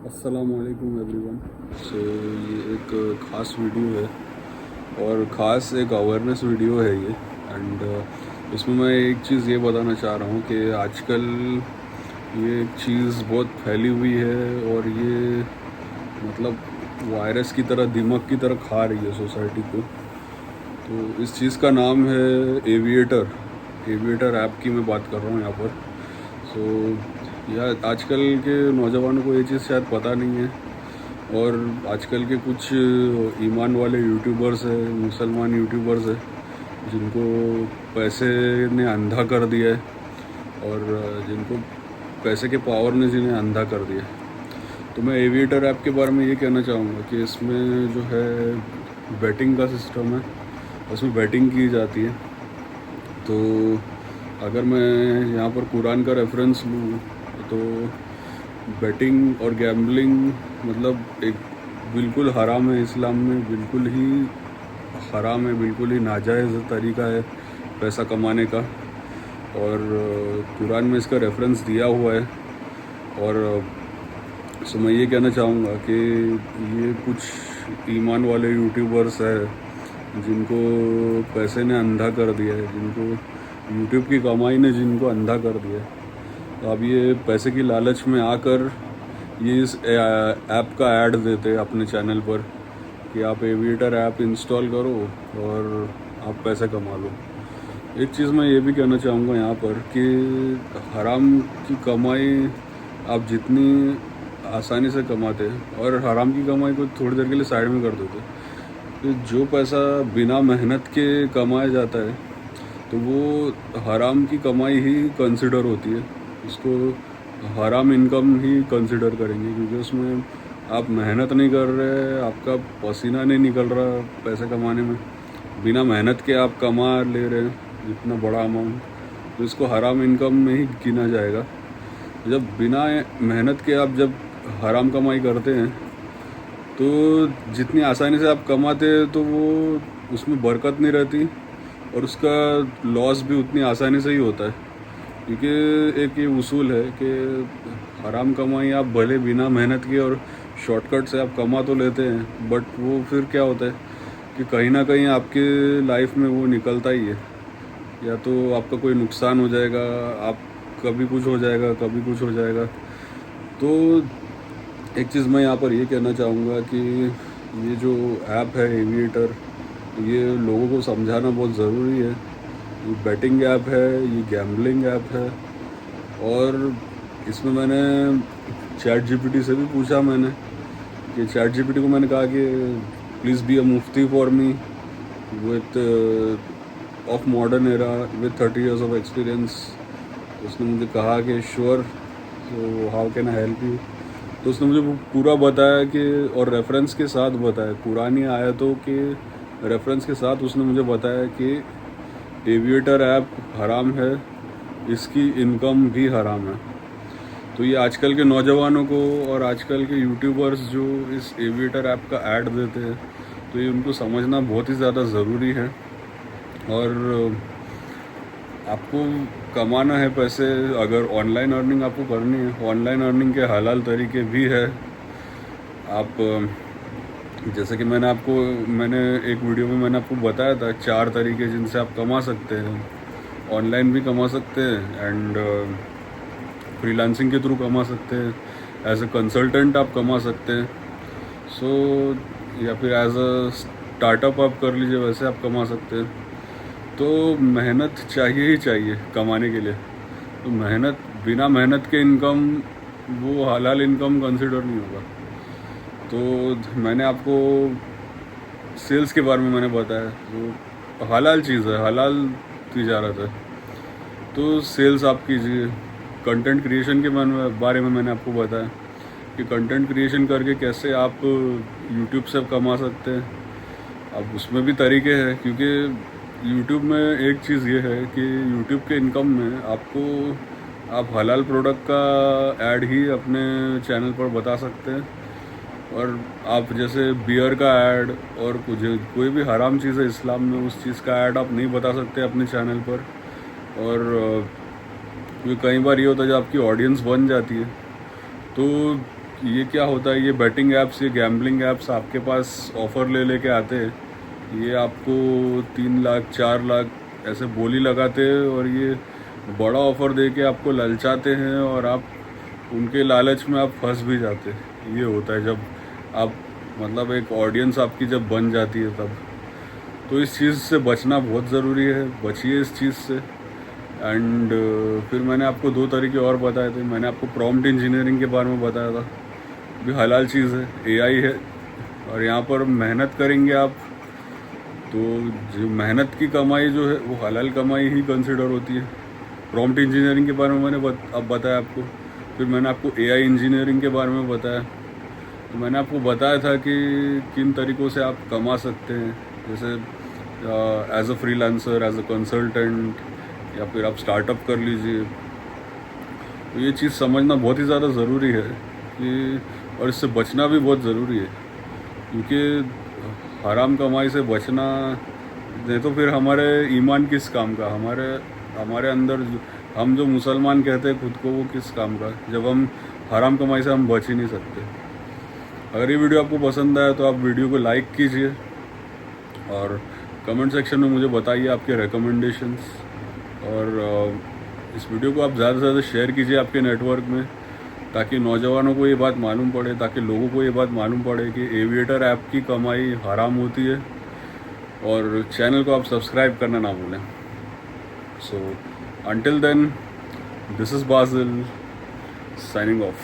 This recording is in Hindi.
अस्सलामुअलैकुम एवरीवन। सो ये एक ख़ास वीडियो है और ख़ास एक अवेयरनेस वीडियो है ये। एंड इसमें मैं एक चीज़ ये बताना चाह रहा हूँ कि आजकल ये एक चीज़ बहुत फैली हुई है और ये मतलब वायरस की तरह, दिमाग की तरह खा रही है सोसाइटी को। तो इस चीज़ का नाम है एविएटर। एविएटर ऐप की मैं बात कर रहा हूँ यहाँ पर। सो यह आजकल के नौजवानों को ये चीज़ शायद पता नहीं है। और आजकल के कुछ ईमान वाले यूट्यूबर्स हैं, मुसलमान यूट्यूबर्स हैं, जिनको पैसे ने अंधा कर दिया है और जिनको पैसे के पावर ने जिन्हें अंधा कर दिया है। तो मैं एविएटर ऐप के बारे में ये कहना चाहूँगा कि इसमें जो है बैटिंग का सिस्टम है, उसमें बैटिंग की जाती है। तो अगर मैं यहाँ पर कुरान का रेफरेंस लूँ तो बैटिंग और गैम्बलिंग मतलब एक बिल्कुल हराम है, इस्लाम में बिल्कुल ही हराम है, बिल्कुल ही नाजायज़ तरीका है पैसा कमाने का। और कुरान में इसका रेफरेंस दिया हुआ है। और सो मैं ये कहना चाहूँगा कि ये कुछ ईमान वाले यूट्यूबर्स हैं जिनको पैसे ने अंधा कर दिया है, जिनको यूट्यूब की कमाई ने जिनको अंधा कर दिया है। तो अब ये पैसे की लालच में आकर ये इस ऐप का ऐड देते हैं अपने चैनल पर कि आप एविएटर ऐप इंस्टॉल करो और आप पैसे कमा लो। एक चीज़ मैं ये भी कहना चाहूँगा यहाँ पर कि हराम की कमाई आप जितनी आसानी से कमाते हैं और हराम की कमाई को थोड़ी देर के लिए साइड में कर देते, तो जो पैसा बिना मेहनत के कमाया जाता है तो वो हराम की कमाई ही कंसिडर होती है। उसको हराम इनकम ही कंसिडर करेंगे क्योंकि उसमें आप मेहनत नहीं कर रहे, आपका पसीना नहीं निकल रहा पैसे कमाने में, बिना मेहनत के आप कमा ले रहे हैं इतना बड़ा अमाउंट, तो इसको हराम इनकम में ही गिना जाएगा। जब बिना मेहनत के आप जब हराम कमाई करते हैं तो जितनी आसानी से आप कमाते हैं तो वो उसमें बरकत नहीं रहती और उसका लॉस भी उतनी आसानी से ही होता है। क्योंकि एक ये उसूल है कि हराम कमाई आप भले बिना मेहनत के और शॉर्टकट से आप कमा तो लेते हैं, बट वो फिर क्या होता है कि कहीं ना कहीं आपके लाइफ में वो निकलता ही है। या तो आपका कोई नुकसान हो जाएगा, आप कभी कुछ हो जाएगा, कभी कुछ हो जाएगा। तो एक चीज़ मैं यहाँ पर ये कहना चाहूँगा कि ये जो ऐप है एविएटर, ये लोगों को समझाना बहुत ज़रूरी है। ये बैटिंग ऐप है, ये गैम्बलिंग ऐप है। और इसमें मैंने चैट जीपीटी से भी पूछा, मैंने कि चैट जीपीटी को मैंने कहा कि please be a Mufti for me width of modern era with 30 years of experience. उसने मुझे कहा कि श्योर, तो how can I help you. तो उसने मुझे पूरा बताया कि और रेफरेंस के साथ बताया, पुरानी आयतों के रेफरेंस के साथ उसने मुझे बताया कि एविएटर ऐप हराम है, इसकी इनकम भी हराम है। तो ये आजकल के नौजवानों को और आजकल के यूट्यूबर्स जो इस एविएटर ऐप का ऐड देते हैं, तो ये उनको समझना बहुत ही ज़्यादा ज़रूरी है। और आपको कमाना है पैसे, अगर ऑनलाइन अर्निंग आपको करनी है, ऑनलाइन अर्निंग के हलाल तरीके भी है। आप जैसे कि मैंने एक वीडियो में मैंने आपको बताया था 4 तरीके जिनसे आप कमा सकते हैं। ऑनलाइन भी कमा सकते हैं एंड फ्रीलांसिंग के थ्रू कमा सकते हैं, एज अ कंसल्टेंट आप कमा सकते हैं। सो या फिर एज अ स्टार्टअप आप कर लीजिए, वैसे आप कमा सकते हैं। तो मेहनत चाहिए ही चाहिए कमाने के लिए। तो मेहनत, बिना मेहनत के इनकम वो हलाल इनकम कंसिडर नहीं होगा। तो मैंने आपको सेल्स के बारे में मैंने बताया, तो हलाल चीज़ है, हलाल तिजारत है। तो सेल्स आप कीजिए। कंटेंट क्रिएशन के बारे में मैंने आपको बताया कि कंटेंट क्रिएशन करके कैसे आप यूट्यूब से कमा सकते हैं। अब उसमें भी तरीके हैं, क्योंकि यूट्यूब में एक चीज़ ये है कि यूट्यूब के इनकम में आपको आप हलाल प्रोडक्ट का ऐड ही अपने चैनल पर बता सकते हैं। और आप जैसे बियर का ऐड और कुछ कोई भी हराम चीज़ है इस्लाम में, उस चीज़ का ऐड आप नहीं बता सकते अपने चैनल पर। और कई बार ये होता है जब आपकी ऑडियंस बन जाती है तो ये क्या होता है, ये बेटिंग ऐप्स, ये गैम्बलिंग ऐप्स आपके पास ऑफ़र ले लेके आते हैं। ये आपको 3 लाख 4 लाख ऐसे बोली लगाते हैं और ये बड़ा ऑफ़र दे के आपको ललचाते हैं और आप उनके लालच में आप फंस भी जाते हैं। ये होता है जब आप मतलब एक ऑडियंस आपकी जब बन जाती है तब। तो इस चीज़ से बचना बहुत ज़रूरी है, बचिए इस चीज़ से। एंड फिर मैंने आपको 2 तरीके और बताए थे। मैंने आपको प्रॉम्प्ट इंजीनियरिंग के बारे में बताया था, भी हलाल चीज़ है, एआई है और यहाँ पर मेहनत करेंगे आप तो जो मेहनत की कमाई जो है वो हलाल कमाई ही कंसिडर होती है। प्रॉम्प्ट इंजीनियरिंग के बारे में मैंने अब बताया आपको। फिर मैंने आपको एआई इंजीनियरिंग के बारे में बताया। तो मैंने आपको बताया था कि किन तरीक़ों से आप कमा सकते हैं, जैसे as a freelancer, as a consultant, या फिर आप स्टार्टअप कर लीजिए। तो ये चीज़ समझना बहुत ही ज़्यादा ज़रूरी है कि और इससे बचना भी बहुत ज़रूरी है, क्योंकि हराम कमाई से बचना नहीं तो फिर हमारे ईमान किस काम का, हमारे अंदर हम जो मुसलमान कहते हैं खुद को, वो किस काम का, जब हम हराम कमाई से हम बच ही नहीं सकते। अगर ये वीडियो आपको पसंद आया तो आप वीडियो को लाइक कीजिए और कमेंट सेक्शन में मुझे बताइए आपके रिकमेंडेशंस। और इस वीडियो को आप ज़्यादा से ज़्यादा शेयर कीजिए आपके नेटवर्क में, ताकि नौजवानों को ये बात मालूम पड़े, ताकि लोगों को ये बात मालूम पड़े कि एविएटर ऐप की कमाई हराम होती है। और चैनल को आप सब्सक्राइब करना ना भूलें। So until then, this is Basil signing of.